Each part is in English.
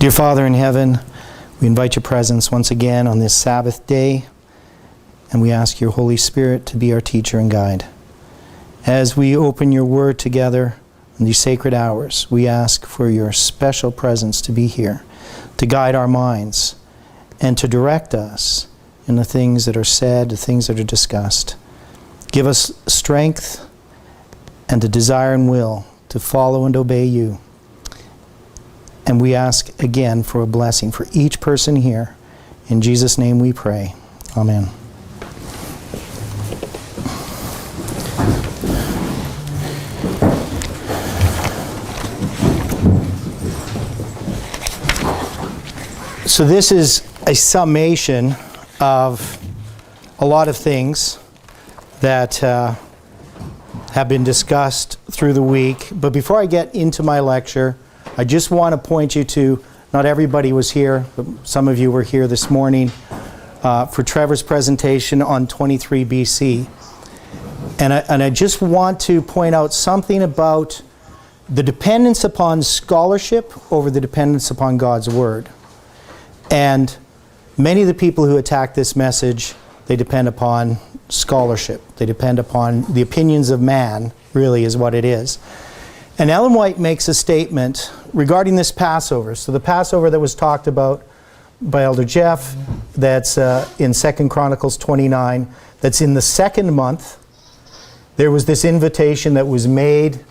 Dear Father in heaven, we invite your presence once again on this Sabbath day, and we ask your Holy Spirit to be our teacher and guide. As we open your word together in these sacred hours, we ask for your special presence to be here, to guide our minds, and to direct us in the things that are said, the things that are discussed. Give us strength and the desire and will to follow and obey you. And we ask again for a blessing for each person here. In Jesus' name we pray. Amen. So this is a summation of a lot of things that have been discussed through the week. But before I get into my lecture, I just want to point you to, not everybody was here, but some of you were here this morning for Trevor's presentation on 23 BC. And I just want to point out something about the dependence upon scholarship over the dependence upon God's Word. And many of the people who attack this message, they depend upon scholarship. They depend upon the opinions of man, really is what it is. And Ellen White makes a statement regarding this Passover. So the Passover that was talked about by Elder Jeff, that's in 2 Chronicles 29, that's in the second month. There was this invitation that was made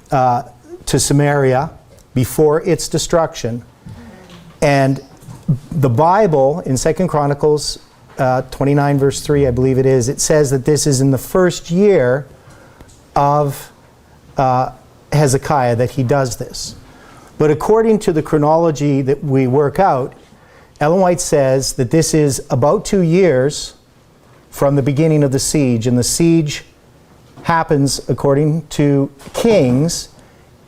to Samaria before its destruction. And the Bible, in 2 Chronicles 29 verse 3, I believe it is, it says that this is in the first year of Hezekiah that he does this. But according to the chronology that we work out, Ellen White says that this is about 2 years from the beginning of the siege. And the siege happens, according to Kings,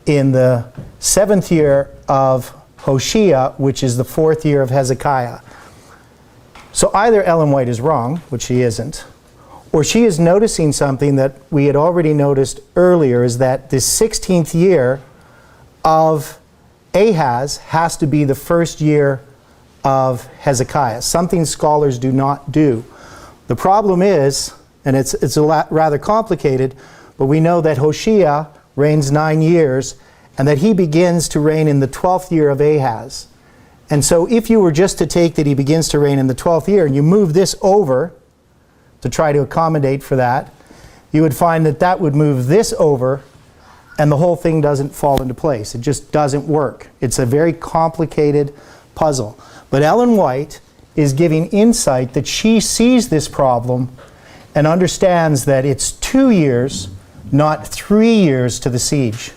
in the 7th year of Hoshea, which is the 4th year of Hezekiah. So either Ellen White is wrong, which she isn't, or she is noticing something that we had already noticed earlier, is that this 16th year of Ahaz has to be the first year of Hezekiah, something scholars do not do. The problem is, and it's rather complicated, but we know that Hoshea reigns 9 years, and that he begins to reign in the 12th year of Ahaz. And so if you were just to take that he begins to reign in the 12th year, and you move this over to try to accommodate for that, you would find that that would move this over, and the whole thing doesn't fall into place. It just doesn't work. It's a very complicated puzzle. But Ellen White is giving insight that she sees this problem and understands that it's 2 years, not 3 years to the siege.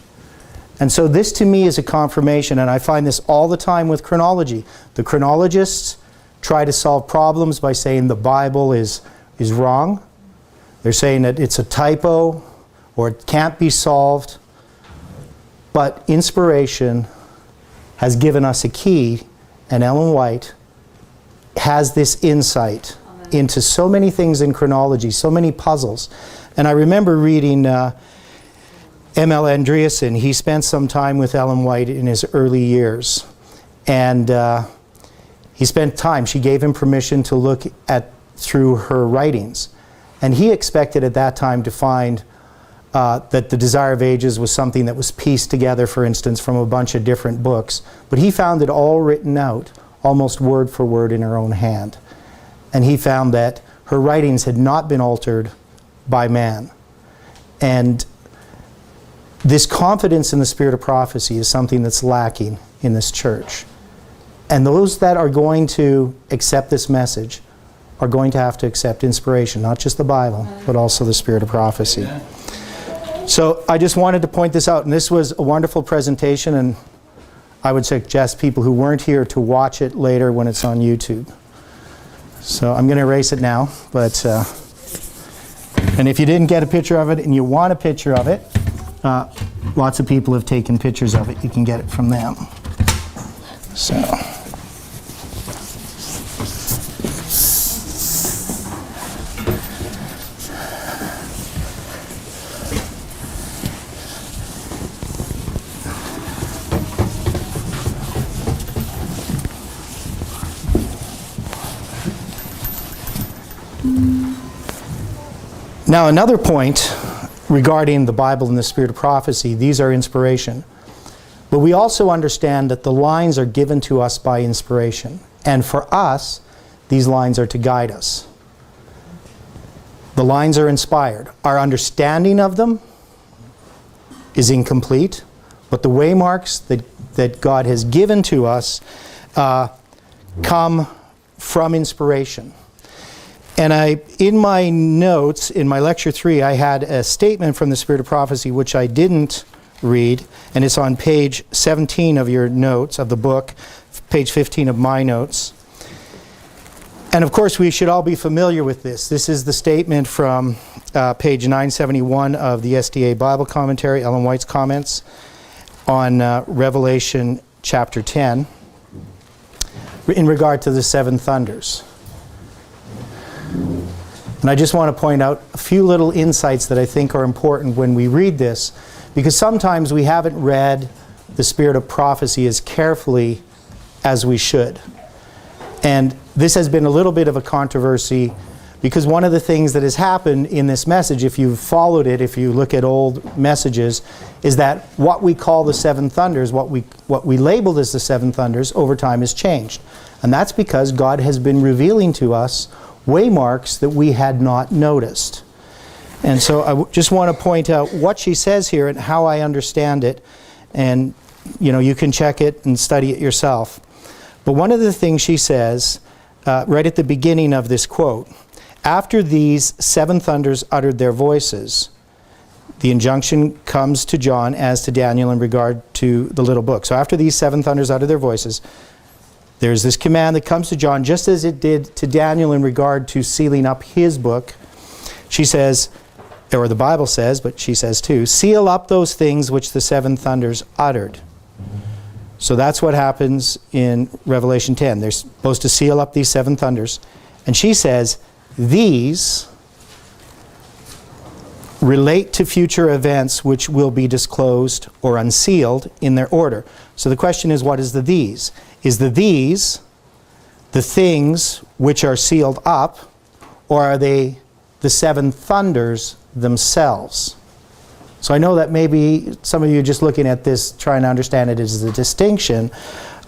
And so this to me is a confirmation, and I find this all the time with chronology. The chronologists try to solve problems by saying the Bible is wrong. They're saying that it's a typo or it can't be solved. But inspiration has given us a key, and Ellen White has this insight into so many things in chronology, so many puzzles. And I remember reading M.L. Andreasen. He spent some time with Ellen White in his early years. And he spent time. She gave him permission to look through her writings. And he expected at that time to find that the Desire of Ages was something that was pieced together, for instance, from a bunch of different books. But he found it all written out, almost word for word in her own hand. And he found that her writings had not been altered by man. And this confidence in the spirit of prophecy is something that's lacking in this church. And those that are going to accept this message are going to have to accept inspiration, not just the Bible, but also the spirit of prophecy. So I just wanted to point this out, and this was a wonderful presentation, and I would suggest people who weren't here to watch it later when it's on YouTube. So I'm going to erase it now, but and if you didn't get a picture of it and you want a picture of it, lots of people have taken pictures of it. You can get it from them. So. Now, another point regarding the Bible and the spirit of prophecy, these are inspiration. But we also understand that the lines are given to us by inspiration. And for us, these lines are to guide us. The lines are inspired. Our understanding of them is incomplete, but the waymarks that God has given to us come from inspiration. And in my notes, in my lecture 3, I had a statement from the Spirit of Prophecy which I didn't read, and it's on page 17 of your notes of the book, page 15 of my notes. And of course, we should all be familiar with this. This is the statement from page 971 of the SDA Bible Commentary, Ellen White's comments on Revelation chapter 10 in regard to the seven thunders. And I just want to point out a few little insights that I think are important when we read this, because sometimes we haven't read the spirit of prophecy as carefully as we should. And this has been a little bit of a controversy, because one of the things that has happened in this message, if you've followed it, if you look at old messages, is that what we call the seven thunders, what we labeled as the seven thunders, over time has changed. And that's because God has been revealing to us waymarks that we had not noticed. And so I just want to point out what she says here and how I understand it. And, you can check it and study it yourself. But one of the things she says, right at the beginning of this quote, after these seven thunders uttered their voices, the injunction comes to John as to Daniel in regard to the little book. So after these seven thunders uttered their voices, there's this command that comes to John, just as it did to Daniel in regard to sealing up his book. She says, or the Bible says, but she says too, seal up those things which the seven thunders uttered. So that's what happens in Revelation 10. They're supposed to seal up these seven thunders. And she says, these relate to future events which will be disclosed or unsealed in their order. So the question is, what is the these? Is the these the things which are sealed up, or are they the seven thunders themselves? So I know that maybe some of you just looking at this, trying to understand it as a distinction,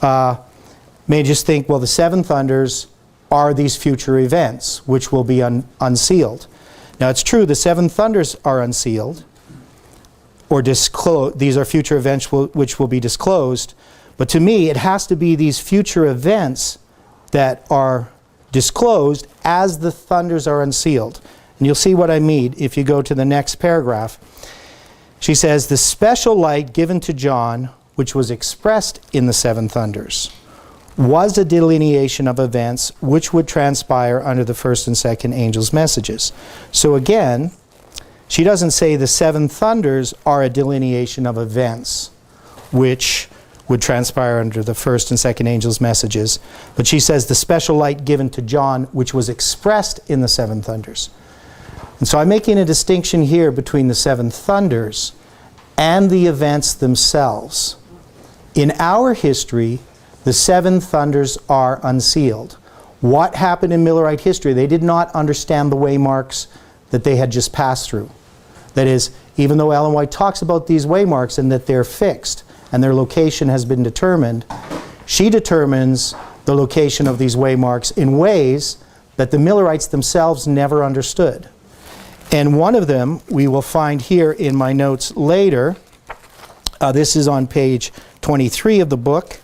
may just think, well, the seven thunders are these future events which will be unsealed. Now it's true, the seven thunders are unsealed, or disclosed. These are future events which will be disclosed. But to me, it has to be these future events that are disclosed as the thunders are unsealed. And you'll see what I mean if you go to the next paragraph. She says, the special light given to John, which was expressed in the seven thunders, was a delineation of events which would transpire under the first and second angels' messages. So again, she doesn't say the seven thunders are a delineation of events which would transpire under the first and second angels' messages, but she says the special light given to John, which was expressed in the seven thunders. And so I'm making a distinction here between the seven thunders and the events themselves. In our history, the seven thunders are unsealed. What happened in Millerite history? They did not understand the waymarks that they had just passed through. That is, even though Ellen White talks about these waymarks and that they're fixed and their location has been determined, she determines the location of these waymarks in ways that the Millerites themselves never understood. And one of them we will find here in my notes later. This is on page 23 of the book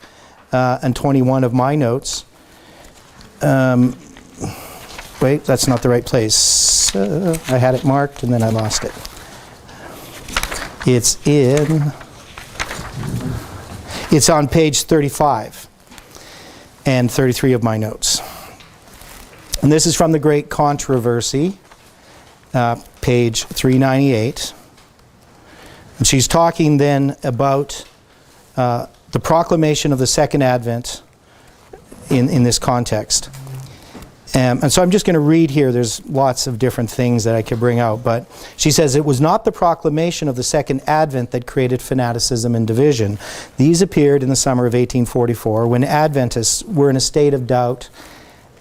and 21 of my notes. Wait, that's not the right place. I had it marked and then I lost it. It's on page 35 and 33 of my notes. And this is from the Great Controversy, page 398. And she's talking then about the proclamation of the second advent in this context. And so I'm just going to read here. There's lots of different things that I could bring out. But she says, it was not the proclamation of the second advent that created fanaticism and division. These appeared in the summer of 1844 when Adventists were in a state of doubt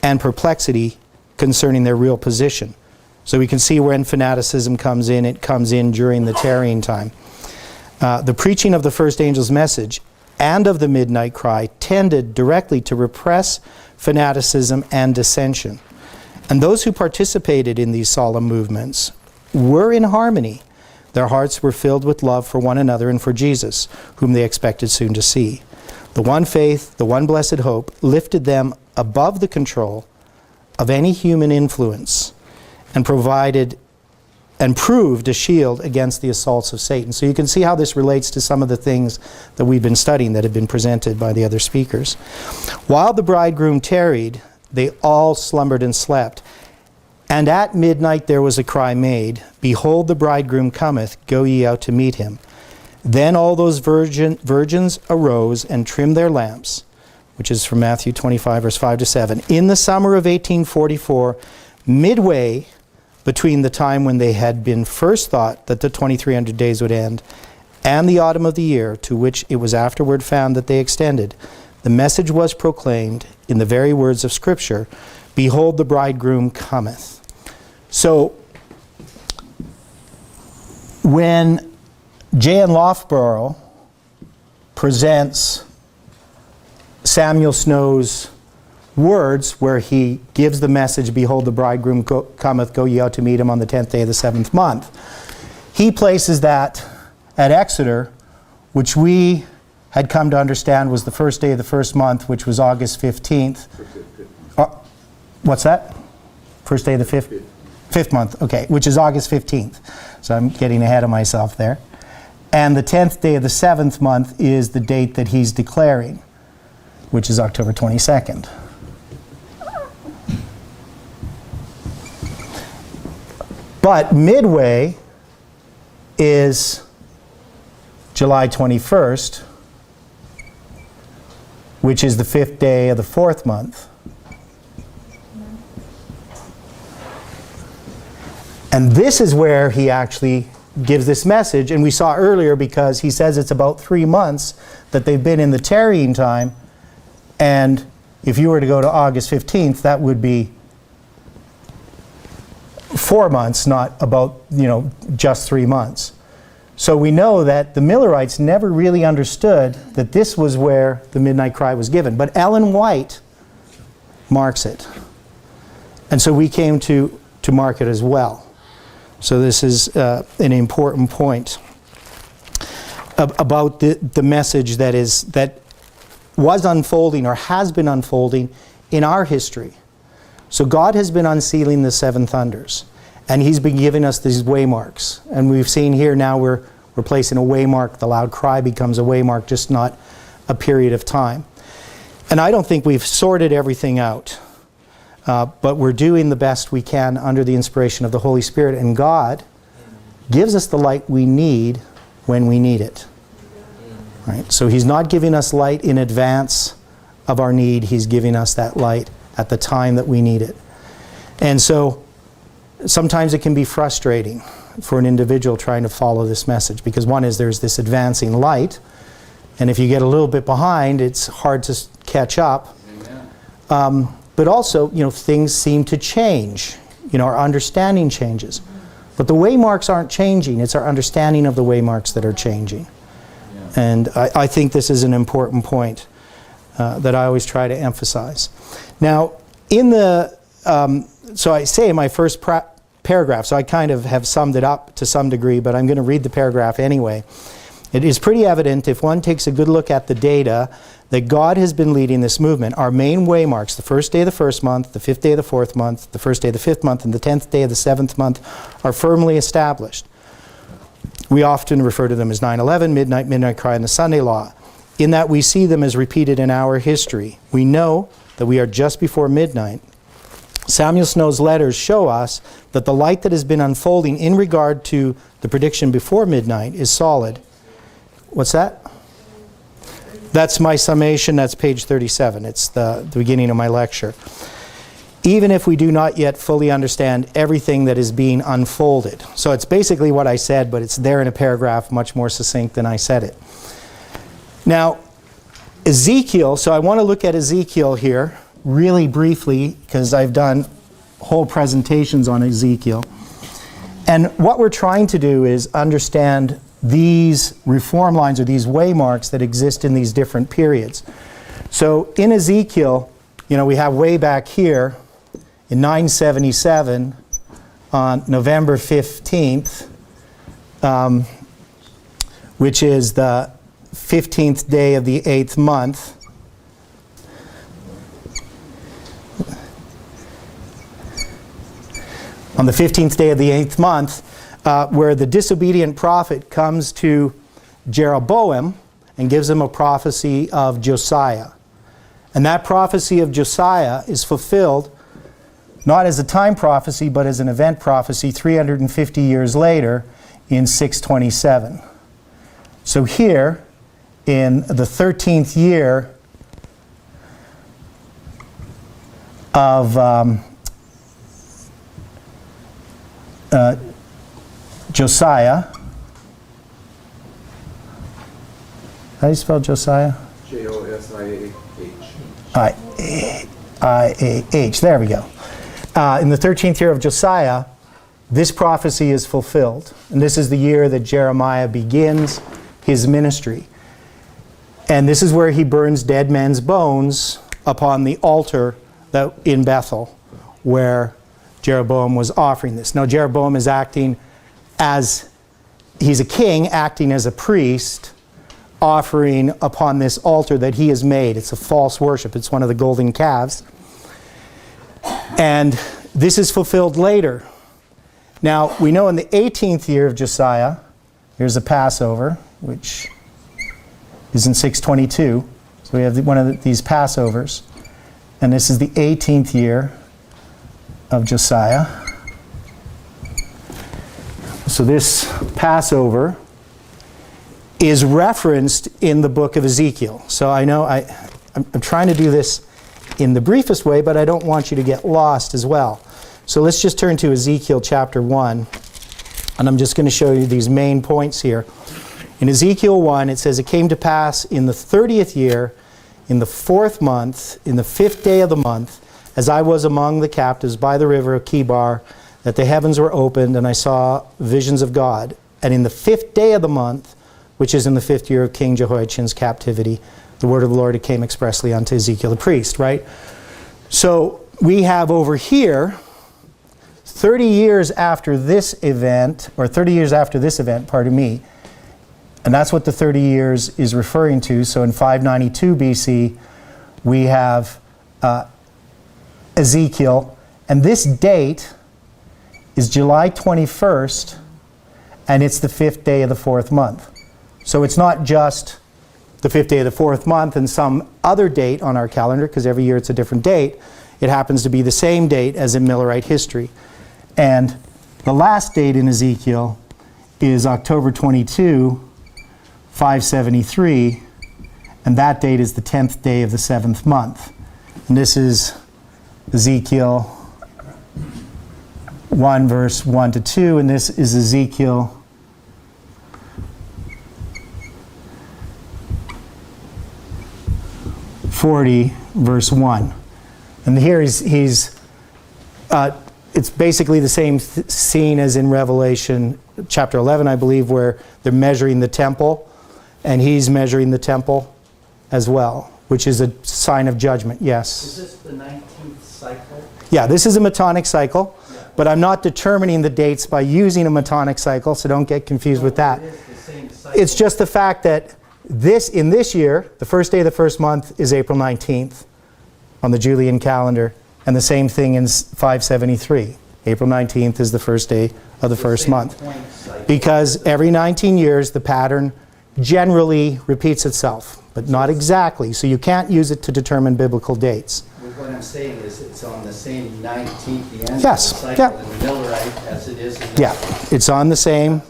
and perplexity concerning their real position. So we can see when fanaticism comes in. It comes in during the tarrying time. The preaching of the first angel's message and of the midnight cry tended directly to repress fanaticism and dissension. And those who participated in these solemn movements were in harmony. Their hearts were filled with love for one another and for Jesus, whom they expected soon to see. The one faith, the one blessed hope, lifted them above the control of any human influence and provided and proved a shield against the assaults of Satan. So you can see how this relates to some of the things that we've been studying that have been presented by the other speakers. While the bridegroom tarried, they all slumbered and slept. And at midnight there was a cry made, Behold, the bridegroom cometh, go ye out to meet him. Then all those virgins arose and trimmed their lamps, which is from Matthew 25, verse 5 to 7. In the summer of 1844, midway between the time when they had been first thought that the 2300 days would end and the autumn of the year to which it was afterward found that they extended, the message was proclaimed in the very words of Scripture, Behold, the bridegroom cometh. So, when J.N. Loughborough presents Samuel Snow's words where he gives the message, Behold, the bridegroom cometh, go ye out to meet him on the 10th day of the 7th month, he places that at Exeter, which we had come to understand was the first day of the first month, which was August 15th. What's that? First day of the fifth month, okay, which is August 15th. So I'm getting ahead of myself there. And the 10th day of the 7th month is the date that he's declaring, which is October 22nd. But midway is July 21st, which is the 5th day of the 4th month. And this is where he actually gives this message. And we saw earlier, because he says it's about 3 months that they've been in the tarrying time. And if you were to go to August 15th, that would be 4 months, not about, just 3 months. So we know that the Millerites never really understood that this was where the midnight cry was given. But Ellen White marks it. And so we came to mark it as well. So this is an important point about the message that was unfolding or has been unfolding in our history. So God has been unsealing the seven thunders, and He's been giving us these waymarks. And we've seen here now we're placing a waymark. The loud cry becomes a waymark, just not a period of time. And I don't think we've sorted everything out. But we're doing the best we can under the inspiration of the Holy Spirit. And God gives us the light we need when we need it. Right? So He's not giving us light in advance of our need. He's giving us that light at the time that we need it. And so sometimes it can be frustrating for an individual trying to follow this message. Because one is there's this advancing light. And if you get a little bit behind, it's hard to catch up. But also, things seem to change. Our understanding changes. But the waymarks aren't changing. It's our understanding of the waymarks that are changing. Yeah. And I think this is an important point that I always try to emphasize. Now, so I say in my first paragraph, so I kind of have summed it up to some degree, but I'm going to read the paragraph anyway. It is pretty evident, if one takes a good look at the data, that God has been leading this movement. Our main waymarks, the first day of the first month, the 5th day of the 4th month, the first day of the 5th month, and the 10th day of the 7th month, are firmly established. We often refer to them as 9/11, midnight cry, and the Sunday law, in that we see them as repeated in our history. We know that we are just before midnight. Samuel Snow's letters show us that the light that has been unfolding in regard to the prediction before midnight is solid. What's that? That's my summation. That's page 37. It's the beginning of my lecture. Even if we do not yet fully understand everything that is being unfolded. So it's basically what I said, but it's there in a paragraph, much more succinct than I said it. Now, Ezekiel, so I want to look at Ezekiel here really briefly, because I've done whole presentations on Ezekiel. And what we're trying to do is understand these reform lines or these waymarks that exist in these different periods. So in Ezekiel, we have way back here in 977 on November 15th, which is the 15th day of the 8th month. On the 15th day of the 8th month, where the disobedient prophet comes to Jeroboam and gives him a prophecy of Josiah. And that prophecy of Josiah is fulfilled not as a time prophecy, but as an event prophecy 350 years later in 627. So here, in the 13th year of Josiah, how do you spell Josiah? Josiah. I-A-H. There we go. In the 13th year of Josiah, this prophecy is fulfilled. And this is the year that Jeremiah begins his ministry. And this is where he burns dead men's bones upon the altar in Bethel, where Jeroboam was offering this. Now Jeroboam is acting as, he's a king acting as a priest, offering upon this altar that he has made. It's a false worship. It's one of the golden calves. And this is fulfilled later. Now, we know in the 18th year of Josiah, there's a Passover, which is in 622. So we have one of these Passovers. And this is the 18th year of Josiah. So this Passover is referenced in the book of Ezekiel. So I know I'm trying to do this in the briefest way, but I don't want you to get lost as well. So let's just turn to Ezekiel Chapter 1, and I'm just going to show you these main points here. In Ezekiel 1, it says, "It came to pass in the 30th year, in the 4th month, in the 5th day of the month, as I was among the captives by the river of Chebar, that the heavens were opened, and I saw visions of God. And in the 5th day of the month, which is in the 5th year of King Jehoiachin's captivity, the word of the Lord came expressly unto Ezekiel the priest," right? So we have over here, 30 years after this event, pardon me, and that's what the 30 years is referring to. So in 592 BC, we have Ezekiel, and this date is July 21st, and it's the 5th day of the 4th month. So it's not just the 5th day of the 4th month and some other date on our calendar, because every year it's a different date. It happens to be the same date as in Millerite history. And the last date in Ezekiel is October 22, 573, and that date is the 10th day of the 7th month. And this is Ezekiel 1, verse 1 to 2, and this is Ezekiel 40, verse 1. And here it's basically the same scene as in Revelation chapter 11, I believe, where they're measuring the temple, and he's measuring the temple as well, which is a sign of judgment. Yes? Is this the 19th cycle? Yeah, this is a Metonic cycle, but I'm not determining the dates by using a Metonic cycle, so don't get confused with that. It is the same cycle. It's just the fact that in this year, the first day of the first month is April 19th on the Julian calendar, and the same thing in 573. April 19th is the first day of the first month. Because every 19 years, the pattern generally repeats itself, but not exactly. So you can't use it to determine biblical dates. What I'm saying is it's on the same 19th, the end Yes, of the cycle yeah. in Millerite as it is in the Yeah, it's on the same.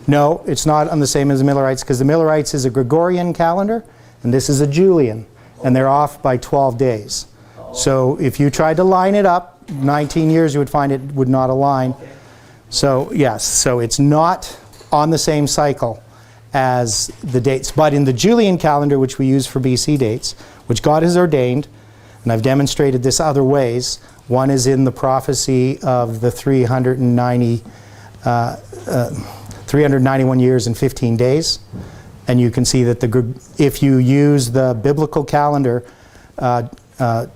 No, it's not on the same as the Millerites, because the Millerites is a Gregorian calendar, and this is a Julian, and they're off by 12 days. So if you tried to line it up, 19 years, you would find it would not align. So yes, so it's not on the same cycle as the dates. But in the Julian calendar, which we use for BC dates, which God has ordained, And I've demonstrated this other ways. One is in the prophecy of the 391 years and 15 days. And you can see that if you use the biblical calendar,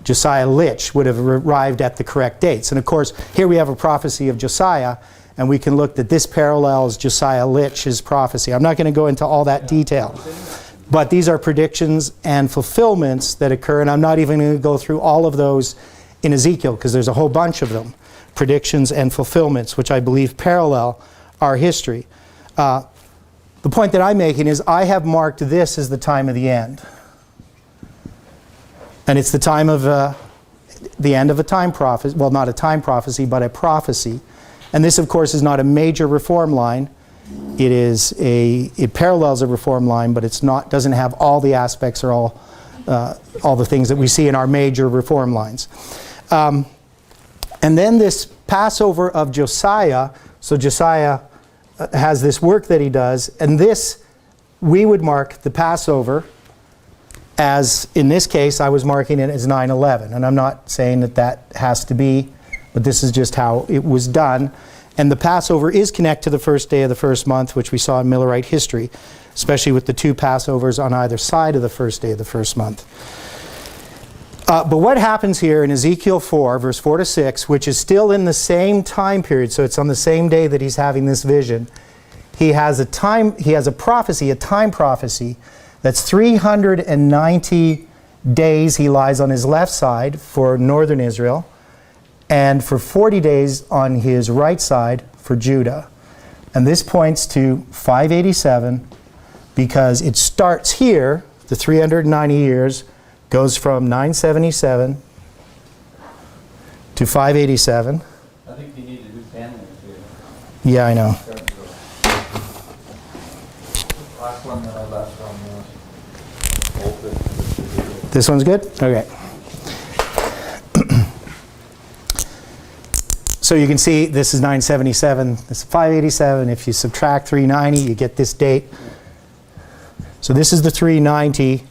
Josiah Lich would have arrived at the correct dates. And of course, here we have a prophecy of Josiah, and we can look that this parallels Josiah Lich's prophecy. I'm not going to go into all that detail. But these are predictions and fulfillments that occur, and I'm not even going to go through all of those in Ezekiel, because there's a whole bunch of them. Predictions and fulfillments, which I believe parallel our history. The point that I'm making is I have marked this as the time of the end. And it's the time of the end of a time prophecy. Well, not a time prophecy, but a prophecy. And this, of course, is not a major reform line. It parallels a reform line, but it's not, doesn't have all the aspects or all the things that we see in our major reform lines. And then this Passover of Josiah. So Josiah has this work that he does, and this, we would mark the Passover as, in this case, I was marking it as 9/11. And I'm not saying that that has to be, but this is just how it was done. And the Passover is connected to the first day of the first month, which we saw in Millerite history, especially with the two Passovers on either side of the first day of the first month. But what happens here in Ezekiel 4, verse 4 to 6, which is still in the same time period, so it's on the same day that he's having this vision, he has a time prophecy, that's 390 days he lies on his left side for northern Israel, and for 40 days on his right side for Judah. And this points to 587 because it starts here, the 390 years, goes from 977 to 587. I think you need to do 10 there too. Yeah, I know. Last one that I left on was This one's good? Okay. So you can see this is 977, this is 587. If you subtract 390, you get this date. So this is the 390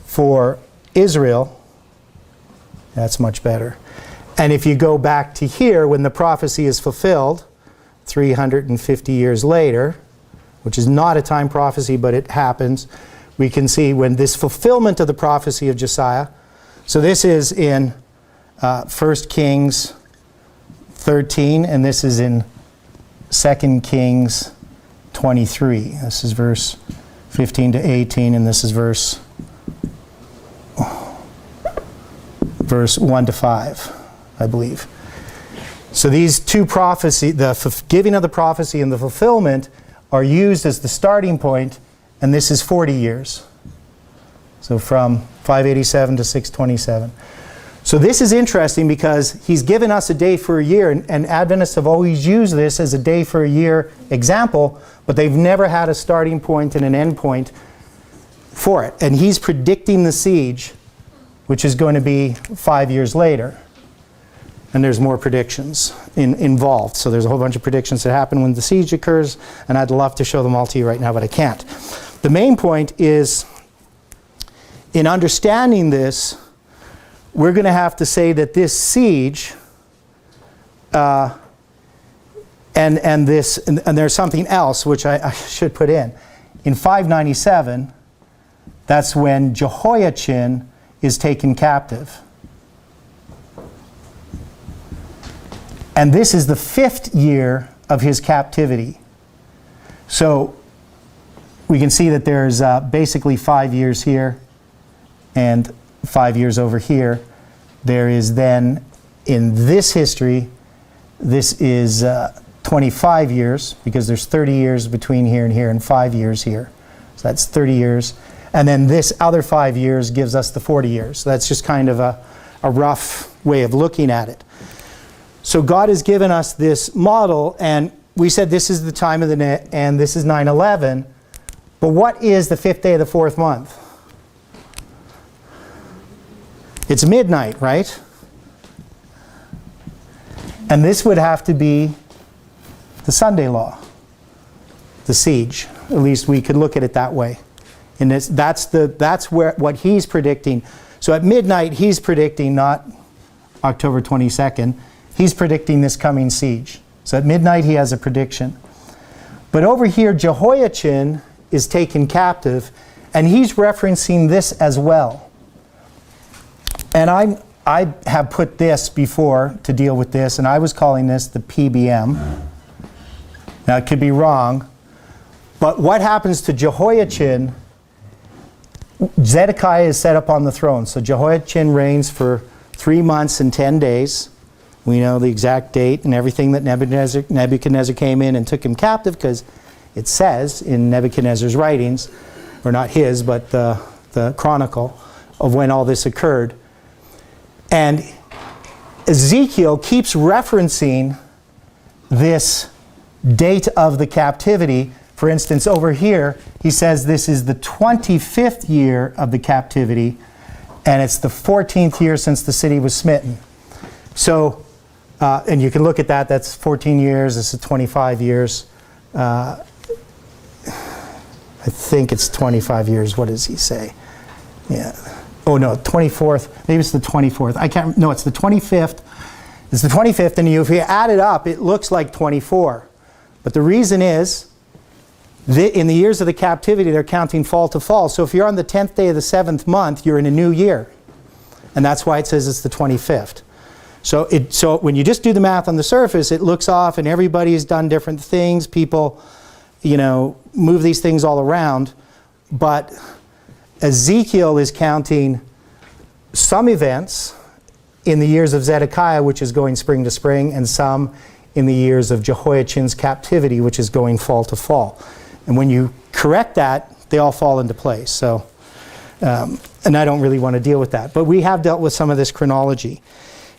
for Israel. That's much better. And if you go back to here, when the prophecy is fulfilled, 350 years later, which is not a time prophecy, but it happens, we can see when this fulfillment of the prophecy of Josiah. So this is in 1 Kings 13, and this is in 2 Kings 23. This is verse 15 to 18, and this is verse 1 to 5, I believe. So these two prophecies, the giving of the prophecy and the fulfillment, are used as the starting point, and this is 40 years. So from 587 to 627. So this is interesting because he's given us a day for a year, and Adventists have always used this as a day for a year example, but they've never had a starting point and an end point for it. And he's predicting the siege, which is going to be 5 years later. And there's more predictions involved. So there's a whole bunch of predictions that happen when the siege occurs, and I'd love to show them all to you right now, but I can't. The main point is, in understanding this, we're going to have to say that this siege, and there's something else which I should put in. In 597, that's when Jehoiachin is taken captive. And this is the 5th year of his captivity. So we can see that there's basically 5 years here and 5 years over here. There is then, in this history, this is 25 years, because there's 30 years between here and 5 years here. So that's 30 years. And then this other 5 years gives us the 40 years. So that's just kind of a rough way of looking at it. So God has given us this model, and we said this is the time of the net, and this is 9/11. But what is the 5th day of the 4th month? It's midnight, right? And this would have to be the Sunday law, the siege. At least we could look at it that way. And that's what he's predicting. So at midnight, he's predicting not October 22nd, he's predicting this coming siege. So at midnight, he has a prediction. But over here, Jehoiachin is taken captive, and he's referencing this as well. And I have put this before to deal with this, and I was calling this the PBM. Now, it could be wrong, but what happens to Jehoiachin? Zedekiah is set up on the throne. So Jehoiachin reigns for 3 months and 10 days. We know the exact date and everything that Nebuchadnezzar came in and took him captive, because it says in Nebuchadnezzar's writings, or not his, but the chronicle of when all this occurred. And Ezekiel keeps referencing this date of the captivity. For instance, over here, he says this is the 25th year of the captivity, and it's the 14th year since the city was smitten. So, and you can look at that, that's 14 years, this is 25 years. I think it's 25 years, what does he say? Yeah. Oh no, 24th, maybe it's the 24th. I can't, no, it's the 25th. It's the 25th, and if you add it up, it looks like 24. But the reason is, in the years of the captivity, they're counting fall to fall. So if you're on the 10th day of the 7th month, you're in a new year. And that's why it says it's the 25th. So when you just do the math on the surface, it looks off, and everybody's done different things. People, move these things all around. But Ezekiel is counting some events in the years of Zedekiah, which is going spring to spring, and some in the years of Jehoiachin's captivity, which is going fall to fall. And when you correct that, they all fall into place. So, and I don't really want to deal with that. But we have dealt with some of this chronology.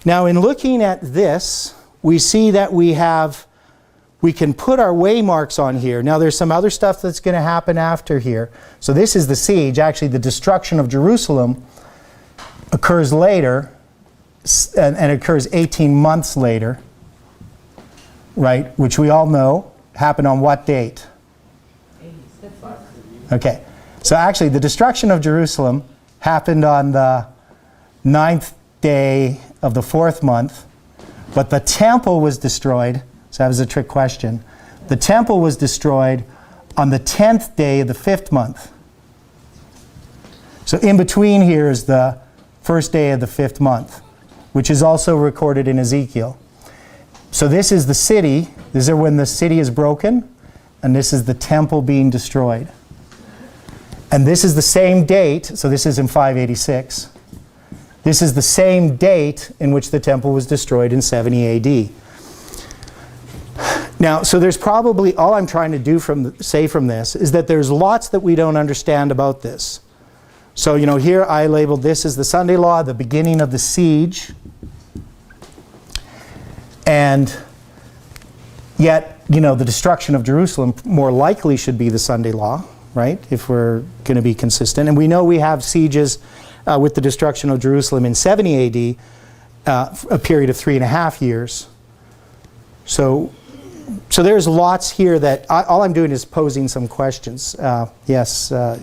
Now, in looking at this, we see that we can put our waymarks on here. Now, there's some other stuff that's going to happen after here. So this is the siege. Actually, the destruction of Jerusalem occurs later, and occurs 18 months later, right? Which we all know happened on what date? Okay, so actually the destruction of Jerusalem happened on the 9th day of the 4th month, but the temple was destroyed. So that was a trick question. The temple was destroyed on the 10th day of the 5th month. So in between here is the first day of the 5th month, which is also recorded in Ezekiel. So this is the city. This is when the city is broken, and this is the temple being destroyed. And this is the same date, so this is in 586. This is the same date in which the temple was destroyed in 70 AD. Now, so there's probably, all I'm trying to say from this is that there's lots that we don't understand about this. So, here I labeled this as the Sunday law, the beginning of the siege. And yet, the destruction of Jerusalem more likely should be the Sunday law, right? If we're going to be consistent. And we know we have sieges with the destruction of Jerusalem in 70 AD, a period of 3.5 years. So there's lots here that, all I'm doing is posing some questions. Yes? My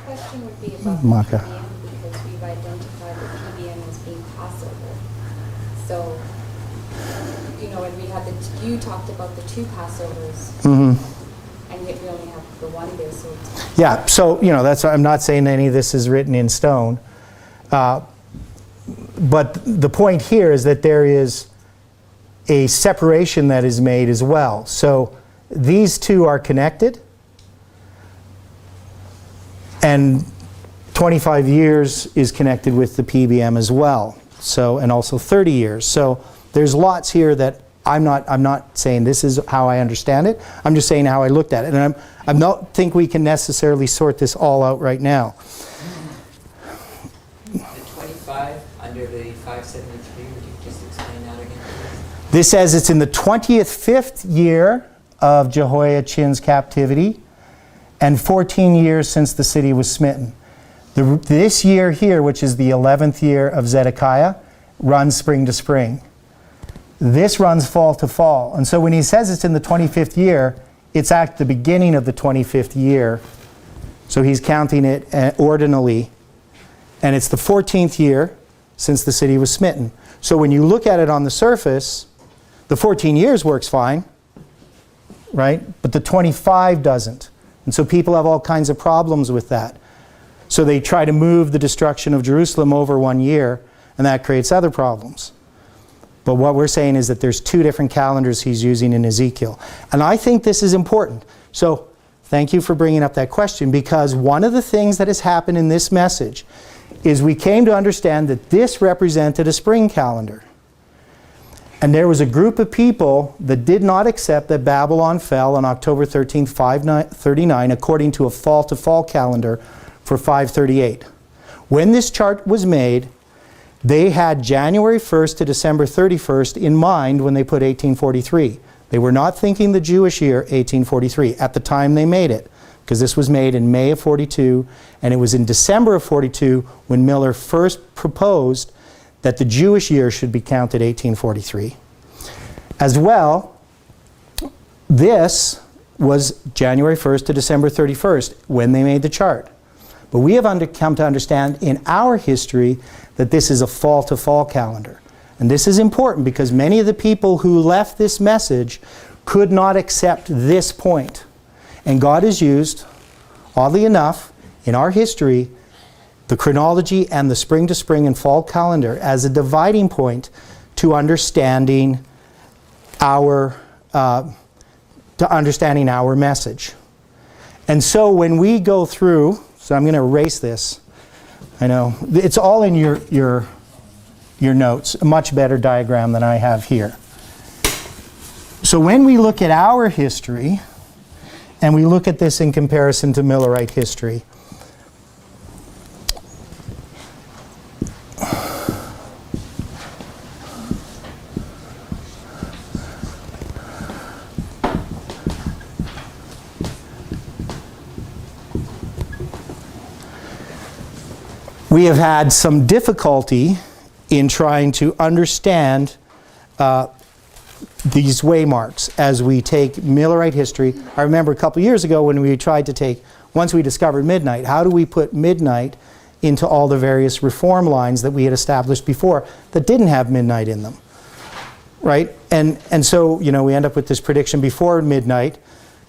question would be about Maka. the PBM, because we've identified the PBM as being Passover. So, and we had you talked about the 2 Passovers, and yet we only have the 1 there. So yeah, so, that's, I'm not saying any of this is written in stone. But the point here is that there is a separation that is made as well. So these two are connected, and 25 years is connected with the PBM as well. So, and also 30 years. So there's lots here that I'm not saying this is how I understand it. I'm just saying how I looked at it. And I don't think we can necessarily sort this all out right now. The 25 under the 573, would you just explain that again, please? This says it's in the 25th year of Jehoiachin's captivity, and 14 years since the city was smitten. This year here, which is the 11th year of Zedekiah, runs spring to spring. This runs fall to fall. And so when he says it's in the 25th year, it's at the beginning of the 25th year. So he's counting it ordinally. And it's the 14th year since the city was smitten. So when you look at it on the surface, the 14 years works fine, right? But the 25 doesn't. And so people have all kinds of problems with that. So they try to move the destruction of Jerusalem over 1 year, and that creates other problems. But what we're saying is that there's 2 different calendars he's using in Ezekiel. And I think this is important. So thank you for bringing up that question, because one of the things that has happened in this message is we came to understand that this represented a spring calendar. And there was a group of people that did not accept that Babylon fell on October 13th, 539, according to a fall-to-fall calendar for 538. When this chart was made, they had January 1st to December 31st in mind when they put 1843. They were not thinking the Jewish year 1843 at the time they made it, because this was made in May of 42, and it was in December of 42 when Miller first proposed that the Jewish year should be counted 1843. As well, this was January 1st to December 31st when they made the chart. But we have come to understand in our history that this is a fall-to-fall calendar. And this is important because many of the people who left this message could not accept this point. And God has used, oddly enough, in our history, the chronology and the spring-to-spring and fall calendar as a dividing point to understanding our message. And so when we go through, so I'm going to erase this. I know it's all in your notes. A much better diagram than I have here. So when we look at our history, and we look at this in comparison to Millerite history, we have had some difficulty in trying to understand these waymarks as we take Millerite history. I remember a couple years ago when we tried to take, once we discovered midnight, how do we put midnight into all the various reform lines that we had established before that didn't have midnight in them, right? And so, you know, we end up with this prediction before midnight,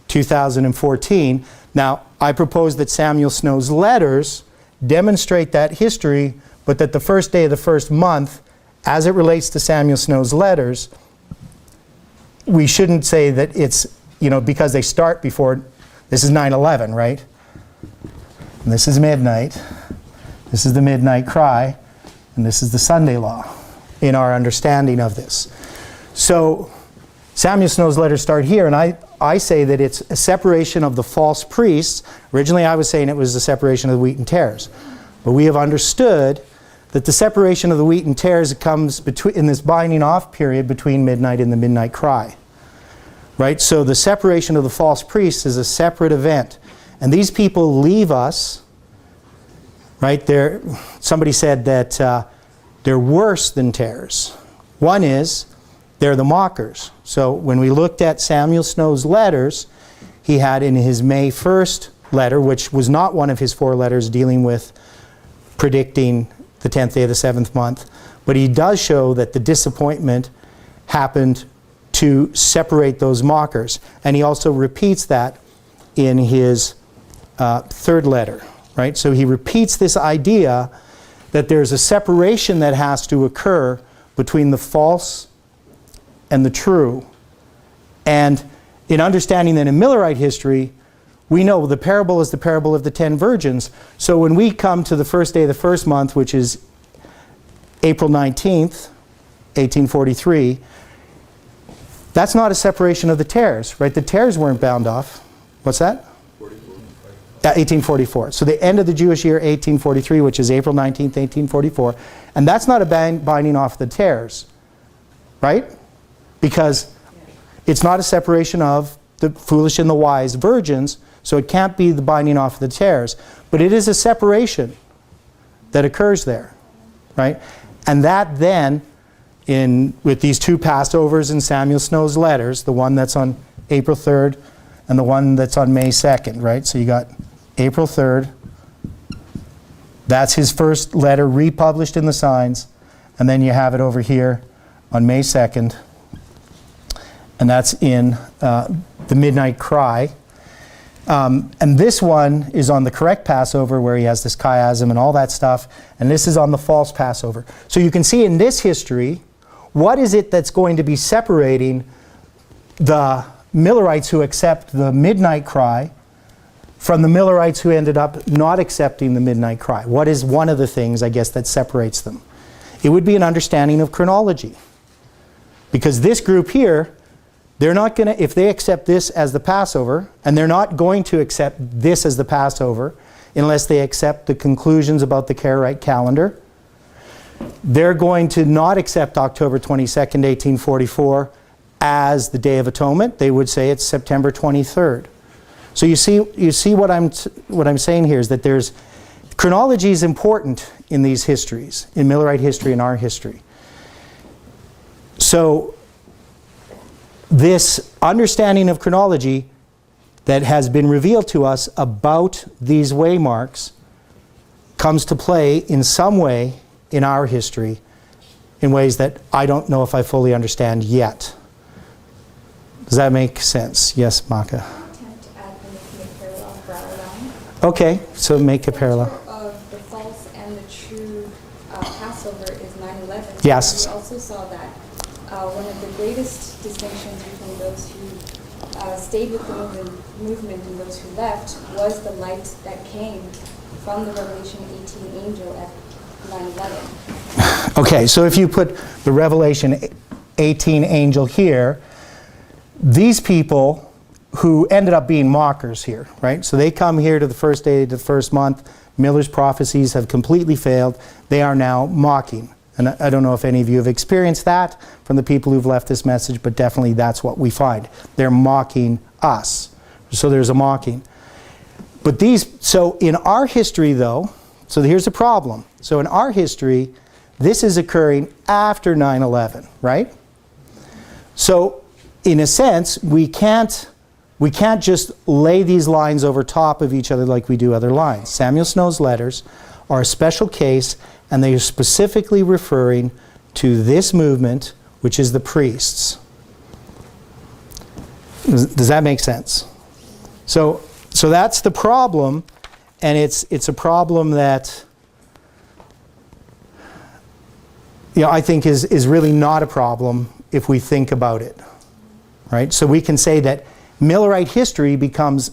2014. Now, I propose that Samuel Snow's letters demonstrate that history, but that the first day of the first month, as it relates to Samuel Snow's letters, we shouldn't say that it's, you know, because they start before, this is 9/11, right? And this is midnight. This is the midnight cry, and this is the Sunday law in our understanding of this. So Samuel Snow's letters start here, and I say that it's a separation of the false priests. Originally I was saying it was the separation of the wheat and tares. But we have understood that the separation of the wheat and tares comes in this binding off period between midnight and the midnight cry. Right? So the separation of the false priests is a separate event. And these people leave us, right? Somebody said that they're worse than tares. One is, they're the mockers. So when we looked at Samuel Snow's letters, he had in his May 1st letter, which was not one of his 4 letters dealing with predicting the 10th day of the 7th month, but he does show that the disappointment happened to separate those mockers. And he also repeats that in his 3rd letter, right? So he repeats this idea that there's a separation that has to occur between the false and the true. And in understanding that in Millerite history, we know the parable is the parable of the 10 virgins. So when we come to the first day of the first month, which is April 19th, 1843, that's not a separation of the tares, right? The tares weren't bound off. What's that? 1844. So the end of the Jewish year, 1843, which is April 19th, 1844. And that's not a binding off the tares, right? Because it's not a separation of the foolish and the wise virgins, so it can't be the binding off of the tares. But it is a separation that occurs there, right? And that then, with these 2 Passovers in Samuel Snow's letters, the one that's on April 3rd and the one that's on May 2nd, right? So you got April 3rd That's his first letter republished in the Signs. And then you have it over here on May 2nd. And that's in the Midnight Cry. And this one is on the correct Passover where he has this chiasm and all that stuff. And this is on the false Passover. So you can see in this history, what is it that's going to be separating the Millerites who accept the Midnight Cry from the Millerites who ended up not accepting the Midnight Cry? What is one of the things, I guess, that separates them? It would be an understanding of chronology. Because this group here, they're not going to, if they accept this as the Passover, and they're not going to accept this as the Passover unless they accept the conclusions about the Karaite calendar, they're going to not accept October 22nd, 1844 as the Day of Atonement. They would say it's September 23rd. So you see what I'm saying here is that there's chronology is important in these histories, in Millerite history and our history. So this understanding of chronology that has been revealed to us about these waymarks comes to play in some way in our history in ways that I don't know if I fully understand yet. Does that make sense? Yes, Maka. Attempt to add making a parallel for our line. Okay, so make a parallel. Of the false and the true Passover is 9/11. Yes. We also saw that one of the greatest distinctions between those who stayed with the movement and those who left was the light that came from the Revelation 18 angel at 9/11. Okay, so if you put the Revelation 18 angel here, these people who ended up being mockers here, right? So they come here to the first day of the first month. Miller's prophecies have completely failed. They are now mocking. And I don't know if any of you have experienced that from the people who've left this message, but definitely that's what we find. They're mocking us. So there's a mocking. But so in our history though, so here's the problem. So in our history, this is occurring after 9/11, right? So in a sense, we can't just lay these lines over top of each other like we do other lines. Samuel Snow's letters are a special case, and they are specifically referring to this movement, which is the priests. Does that make sense? So that's the problem, and it's a problem that I think is really not a problem if we think about it. Right? So we can say that Millerite history becomes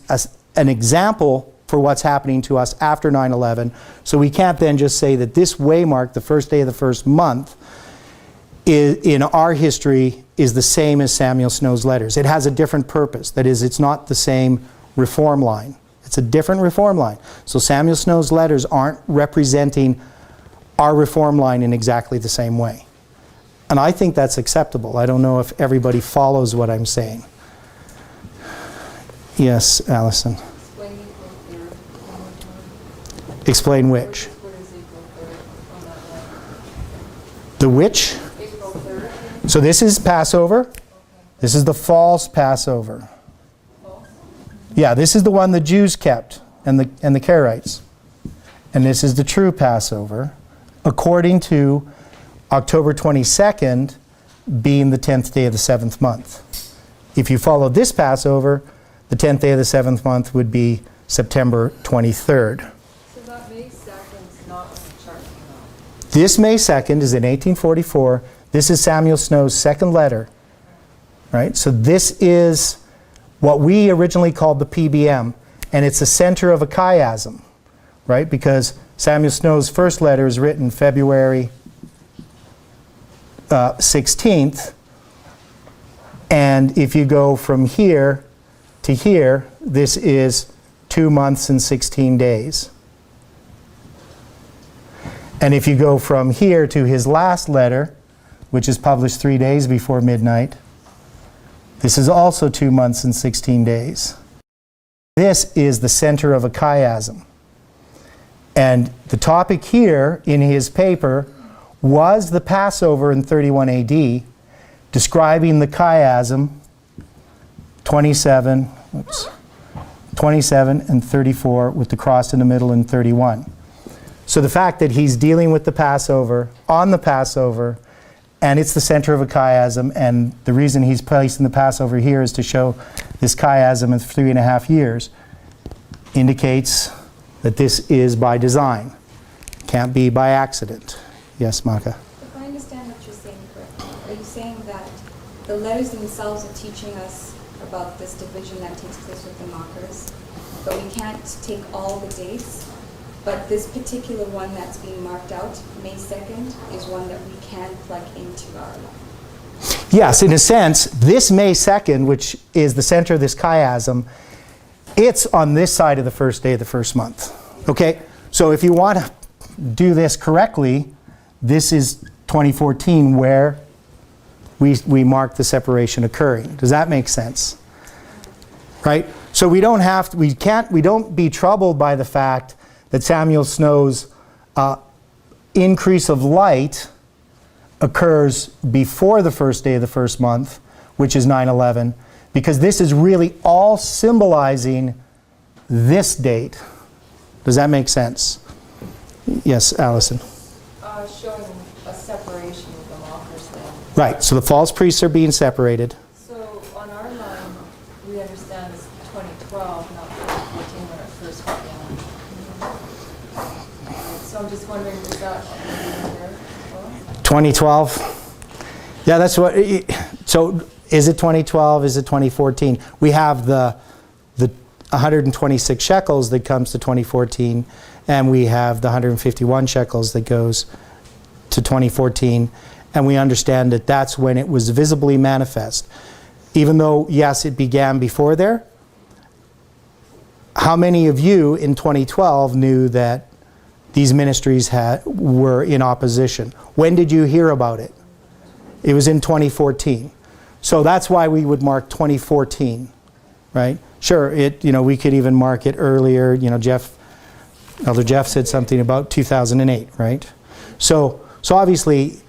an example for what's happening to us after 9/11. So we can't then just say that this waymark, the first day of the first month, in our history is the same as Samuel Snow's letters. It has a different purpose. That is, it's not the same reform line. It's a different reform line. So Samuel Snow's letters aren't representing our reform line in exactly the same way. And I think that's acceptable. I don't know if everybody follows what I'm saying. Yes, Allison. Explain which? The which? So this is Passover. This is the false Passover. Yeah, this is the one the Jews kept and the Karaites. And this is the true Passover, according to October 22nd being the 10th day of the 7th month. If you follow this Passover, the 10th day of the 7th month would be September 23rd. So that May 2nd is not on the chart now. This May 2nd is in 1844. This is Samuel Snow's second letter. Right? So this is what we originally called the PBM, and it's the center of a chiasm, right? Because Samuel Snow's first letter is written February 16th, and if you go from here to here, this is 2 months and 16 days. And if you go from here to his last letter, which is published 3 days before midnight, this is also 2 months and 16 days. This is the center of a chiasm. And the topic here in his paper was the Passover in 31 AD, describing the chiasm 27 and 34 with the cross in the middle in 31. So the fact that he's dealing with the Passover, on the Passover, and it's the center of a chiasm, and the reason he's placing the Passover here is to show this chiasm of 3.5 years, indicates that this is by design. Can't be by accident. Yes, Maka? If I understand what you're saying correctly, are you saying that the letters themselves are teaching us about this division that takes place with the mockers, but we can't take all the dates, but this particular one that's being marked out, May 2nd, is one that we can plug into our life? Yes, in a sense, this May 2nd, which is the center of this chiasm, it's on this side of the first day of the first month. Okay? So if you want to do this correctly, this is 2014 where we mark the separation occurring. Does that make sense? Right? So we don't be troubled by the fact that Samuel Snow's increase of light occurs before the first day of the first month, which is 9/11, because this is really all symbolizing this date. Does that make sense? Yes, Allison. Showing a separation of the mockers then. Right, so the false priests are being separated. So on our line, we understand it's 2012, not 2014 when it first began. So I'm just wondering, is that there? 2012? Yeah, that's what, so is it 2012, is it 2014? We have the 126 shekels that comes to 2014, and we have the 151 shekels that goes to 2014, and we understand that that's when it was visibly manifest. Even though, yes, it began before there, how many of you in 2012 knew that these ministries were in opposition? When did you hear about it? It was in 2014. So that's why we would mark 2014, right? Sure, we could even mark it earlier. Elder Jeff said something about 2008, right? So obviously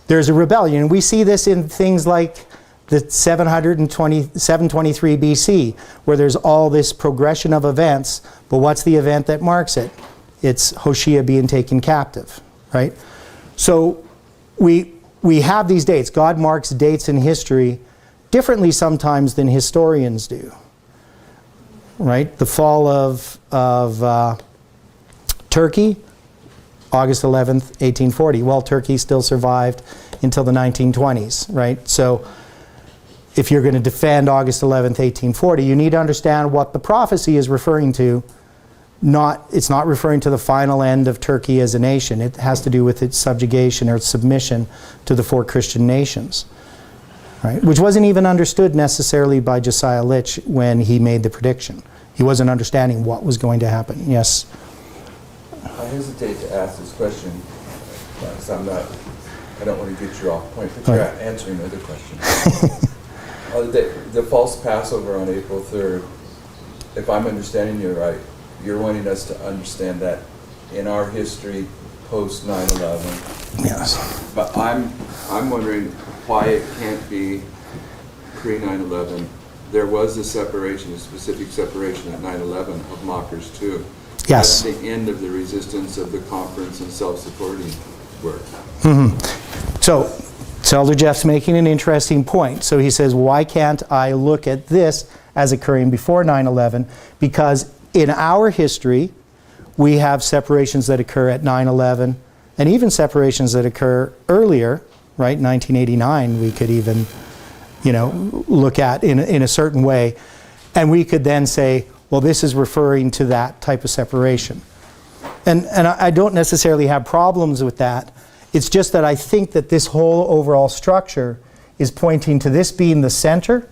there's a rebellion. And we see this in things like the 723 BC, where there's all this progression of events, but what's the event that marks it? It's Hoshea being taken captive, right? So we have these dates. God marks dates in history differently sometimes than historians do, right? The fall of Turkey, August 11th, 1840. Well, Turkey still survived until the 1920s, right? So if you're going to defend August 11th, 1840, you need to understand what the prophecy is referring to. It's not referring to the final end of Turkey as a nation. It has to do with its subjugation or its submission to the 4 Christian nations, right? Which wasn't even understood necessarily by Josiah Litch when he made the prediction. He wasn't understanding what was going to happen. Yes? I hesitate to ask this question because I don't want to get you off point, but you're answering another question. The false Passover on April 3rd, if I'm understanding you right, you're wanting us to understand that in our history post 9/11. Yes. But I'm wondering why it can't be pre 9/11. There was a separation, a specific separation at 9/11 of mockers too. Yes. That's the end of the resistance of the conference and self-supporting work. Mm-hmm. So Elder Jeff's making an interesting point. So he says, why can't I look at this as occurring before 9/11? Because in our history, we have separations that occur at 9/11, and even separations that occur earlier, right? 1989, we could even, look at in a certain way. And we could then say, well, this is referring to that type of separation. And I don't necessarily have problems with that. It's just that I think that this whole overall structure is pointing to this being the center,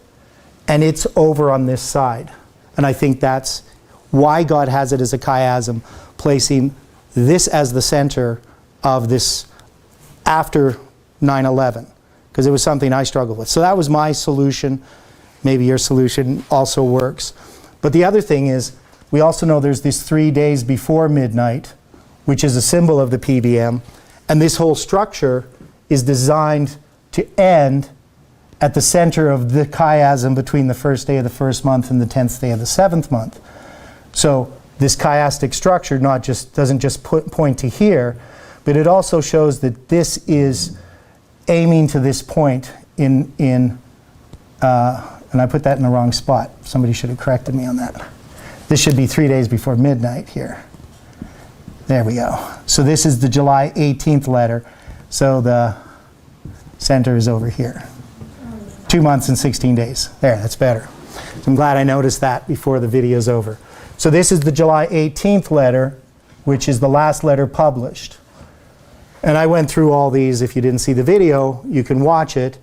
and it's over on this side. And I think that's why God has it as a chiasm, placing this as the center of this after 9/11, because it was something I struggled with. So that was my solution. Maybe your solution also works. But the other thing is, we also know there's these 3 days before midnight, which is a symbol of the PBM, and this whole structure is designed to end at the center of the chiasm between the first day of the first month and the 10th day of the 7th month. So this chiastic structure doesn't just point to here, but it also shows that this is aiming to this point and I put that in the wrong spot. Somebody should have corrected me on that. This should be 3 days before midnight here. There we go. So this is the July 18th letter. So the center is over here. 2 months and 16 days. There, that's better. So I'm glad I noticed that before the video's over. So this is the July 18th letter, which is the last letter published. And I went through all these. If you didn't see the video, you can watch it.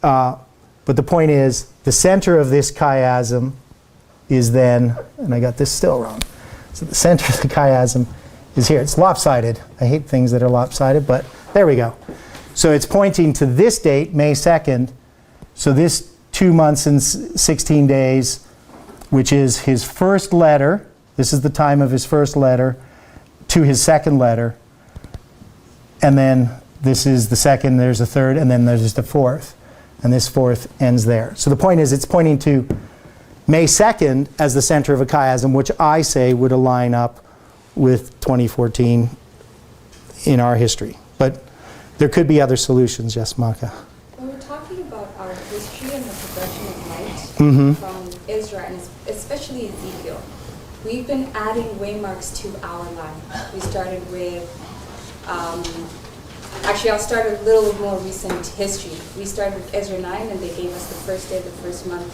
But the point is, the center of this chiasm is then, and I got this still wrong. So the center of the chiasm is here. It's lopsided. I hate things that are lopsided, but there we go. So it's pointing to this date, May 2nd. So this 2 months and 16 days, which is his first letter. This is the time of his first letter to his second letter. And then this is the second, there's a third, and then there's the fourth. And this fourth ends there. So the point is, it's pointing to May 2nd as the center of a chiasm, which I say would align up with 2014 in our history. But there could be other solutions. Yes, Maka? When we're talking about our history and the progression of light Mm-hmm. from Israel, and especially Ezekiel, we've been adding waymarks to our line. We started with, actually I'll start a little more recent history. We started with Ezra 9, and they gave us the first day of the first month,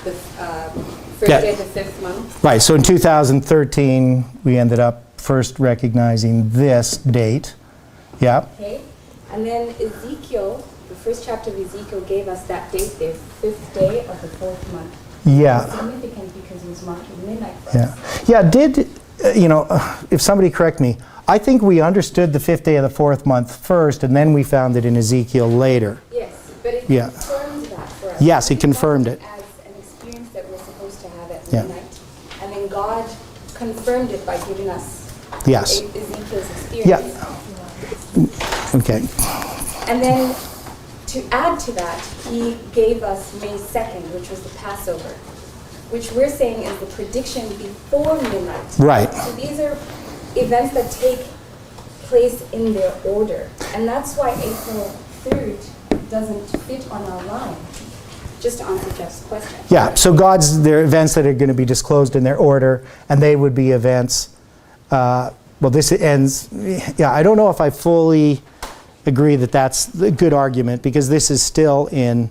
the first Yeah. day of the fifth month. Right, so in 2013, we ended up first recognizing this date. Yeah. Okay, and then Ezekiel, the first chapter of Ezekiel gave us that date there, fifth day of the fourth month. Yeah. It's significant because it was marking midnight for Yeah. us. Yeah, if somebody correct me, I think we understood the fifth day of the fourth month first, and then we found it in Ezekiel later. Yes, but it Yeah. confirmed that for us. Yes, it We confirmed got it. as an experience that we're supposed to have at Yeah. midnight. And then God confirmed it by giving us Yes. Ezekiel's experience. Okay. And then to add to that, he gave us May 2nd, which was the Passover, which we're saying is the prediction before midnight. Right. So these are events that take place in their order. And that's why April 3rd doesn't fit on our line, just to answer Jeff's question. Yeah, so there are events that are going to be disclosed in their order, and they would be events, well, this ends, yeah, I don't know if I fully agree that that's a good argument, because this is still in,